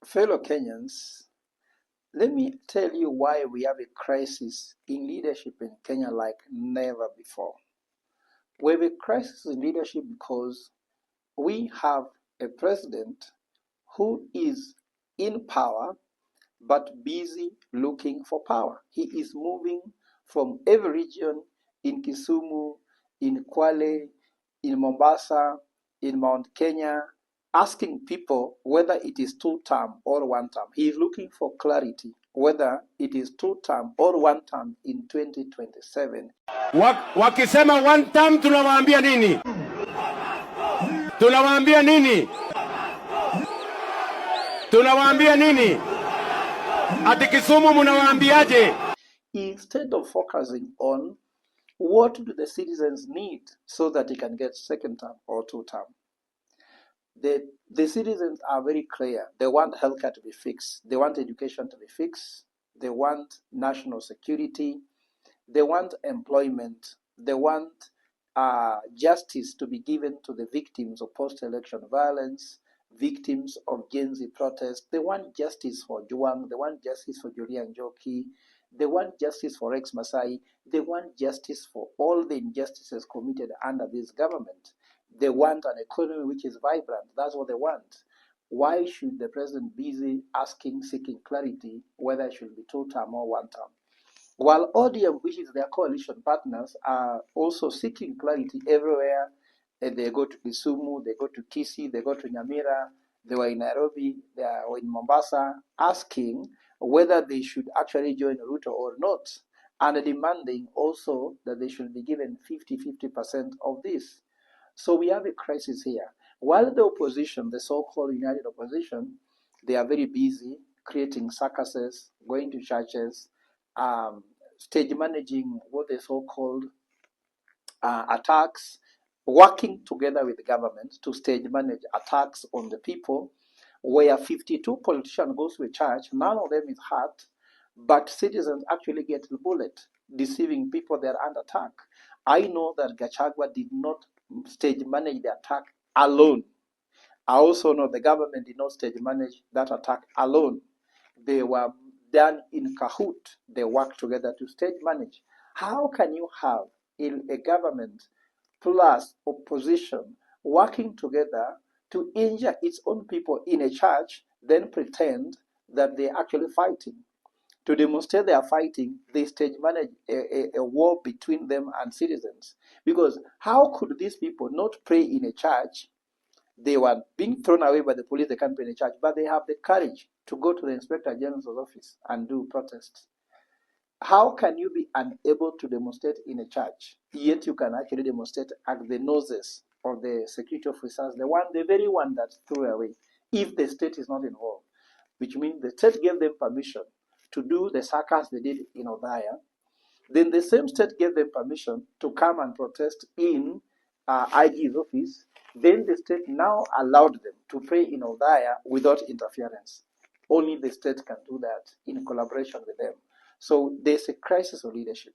Fellow Kenyans, let me tell you why we have a crisis in leadership in Kenya like never before. We have a crisis in leadership because we have a president who is in power but busy looking for power. He is moving from every region in Kisumu, in Kwale, in Mombasa, in Mount Kenya, asking people whether it is two-term or one-term. He is looking for clarity whether it is two-term or one-term in 2027. Wakisema one term tunawaambia nini? Tunawaambia nini? Tunawaambia nini? Ati Kisumu mnawaambiaje? Instead of focusing on what do the citizens need so that they can get second term or two-term. The citizens are very clear. They want healthcare to be fixed. They want education to be fixed. They want national security. They want employment. They want justice to be given to the victims of post-election violence, victims of Gen Z protests. They want justice for Juang. They want justice for Julia Njoki. They want justice for Rex Masai. They want justice for all the injustices committed under this government. They want an economy which is vibrant. That's what they want. Why should the president be busy asking, seeking clarity whether it should be two-term or one-term? While ODM, which is their coalition partners, are also seeking clarity everywhere. They go to Kisumu, they go to Kisii, they go to Nyamira, they were in Nairobi, they are in Mombasa, asking whether they should actually join Ruto or not, and demanding also that they should be given 50% of this. So we have a crisis here. While the opposition, the so-called united opposition, they are very busy creating circuses, going to churches, stage managing what they so-called attacks, working together with the government to stage manage attacks on the people, where 52 politicians go to a church, none of them is hurt, but citizens actually get the bullet, deceiving people that are under attack. I know that Gachagua did not stage manage the attack alone. I also know the government did not stage manage that attack alone. They were done in cahoot. They worked together to stage manage. How can you have a government plus opposition working together to injure its own people in a church, then pretend that they're actually fighting? To demonstrate they are fighting, they stage manage a war between them and citizens. Because how could these people not pray in a church? They were being thrown away by the police, they can't pray in a church, but they have the courage to go to the Inspector General's office and do protests. How can you be unable to demonstrate in a church, yet you can actually demonstrate at the noses of the security officers, the very one that threw away, if the state is not involved, which means the state gave them permission to do the circus they did in Ogola. Then the same state gave them permission to come and protest in IG's office. Then the state now allowed them to pray in Ogola without interference. Only the state can do that in collaboration with them. So there's a crisis of leadership.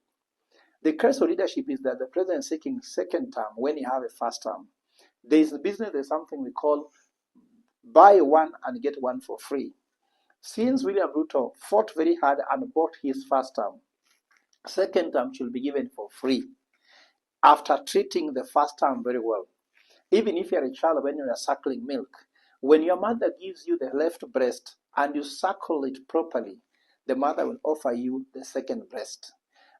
The crisis of leadership is that the president is seeking second term when he has a first term. There's something we call buy one and get one for free. Since William Ruto fought very hard and bought his first term, second term should be given for free after treating the first term very well. Even if you're a child when you're suckling milk, when your mother gives you the left breast and you suckle it properly, the mother will offer you the second breast.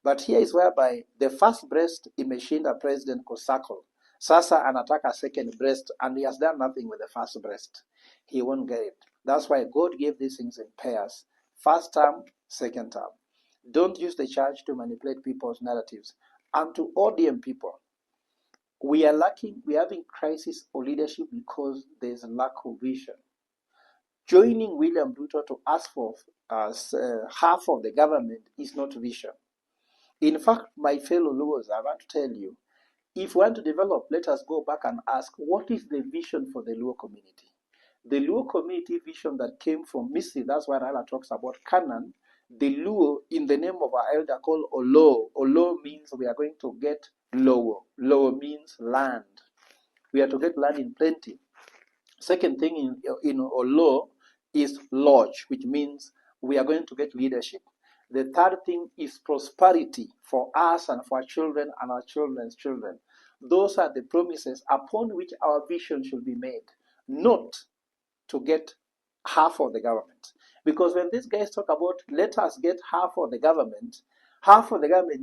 But here is whereby the first breast imeshinda president kusuckle. Sasa anataka second breast and he has done nothing with the first breast. He won't get it. That's why God gave these things in pairs. First term, second term. Don't use the church to manipulate people's narratives. And to ODM people, we are having crisis of leadership because there's a lack of vision. Joining William Ruto to ask for half of the government is not vision. In fact, my fellow Luos, I want to tell you, if we want to develop, let us go back and ask, what is the vision for the Luo community? The Luo community vision that came from Misri, that's why Raila talks about Canaan. The Luo, in the name of our elder, called Olo. Olo means we are going to get Lowo. Lowo means land. We are to get land in plenty. Second thing in Olo is lodge, which means we are going to get leadership. The third thing is prosperity for us and for our children and our children's children. Those are the promises upon which our vision should be made, not to get half of the government. Because when these guys talk about let us get half of the government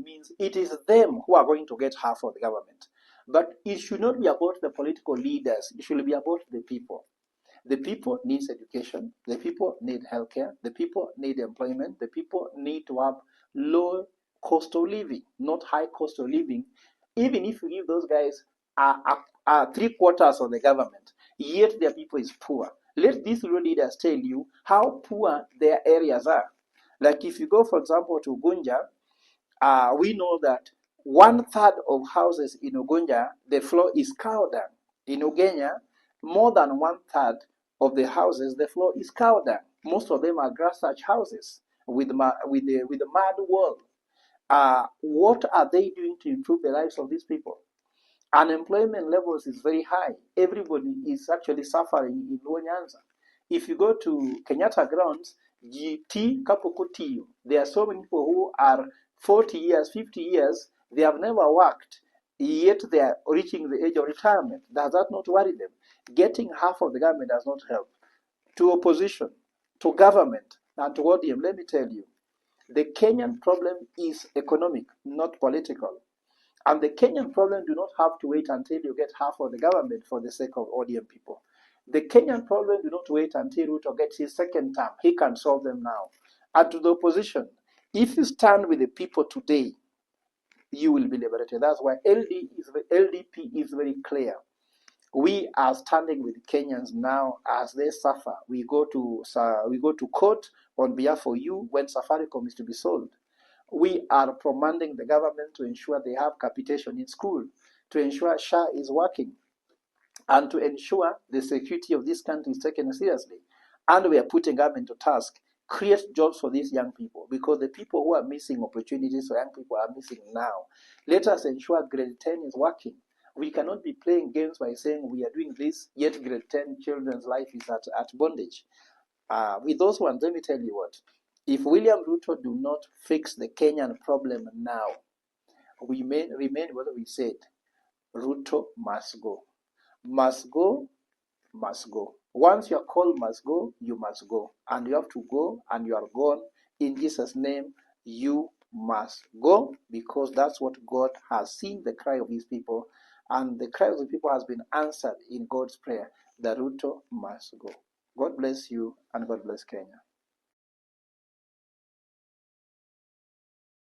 means it is them who are going to get half of the government. But it should not be about the political leaders, it should be about the people. The people need education, the people need healthcare, the people need employment, the people need to have low cost of living, not high cost of living. Even if you give those guys three-quarters of the government, yet their people is poor. Let these real leaders tell you how poor their areas are. Like if you go, for example, to Gunja, we know that 1/3 of houses in Ugunja, the floor is cow dung. In Ugenya, more than 1/3 of the houses, the floor is cow dung. Most of them are grass thatch houses with the mud wall. What are they doing to improve the lives of these people? Unemployment levels is very high. Everybody is actually suffering in Luo Nyanza. If you go to Kenyatta grounds, GT Kapukutiyu, there are so many people who are 40 years, 50 years, they have never worked, yet they are reaching the age of retirement. Does that not worry them? Getting half of the government does not help. To opposition, to government, and to ODM, let me tell you, the Kenyan problem is economic, not political. And the Kenyan problem do not have to wait until you get half of the government for the sake of ODM people. The Kenyan problem do not wait until Ruto gets his second term. He can solve them now. And to the opposition, if you stand with the people today, you will be liberated. That's why LDP is very clear. We are standing with Kenyans now as they suffer. We go to court on behalf of you when Safaricom is to be sold. We are commanding the government to ensure they have capitation in school, to ensure SHA is working, and to ensure the security of this country is taken seriously. And we are putting government to task, create jobs for these young people, because the people who are missing opportunities for young people are missing now. Let us ensure grade 10 is working. We cannot be playing games by saying we are doing this, yet grade 10 children's life is at bondage. With those ones, let me tell you what. If William Ruto do not fix the Kenyan problem now, we may remain what we said. Ruto must go. Must go, must go. Once you are called must go, you must go. And you have to go, and you are gone. In Jesus' name, you must go, because that's what God has seen the cry of his people. And the cry of the people has been answered in God's prayer. The Ruto must go. God bless you, and God bless Kenya.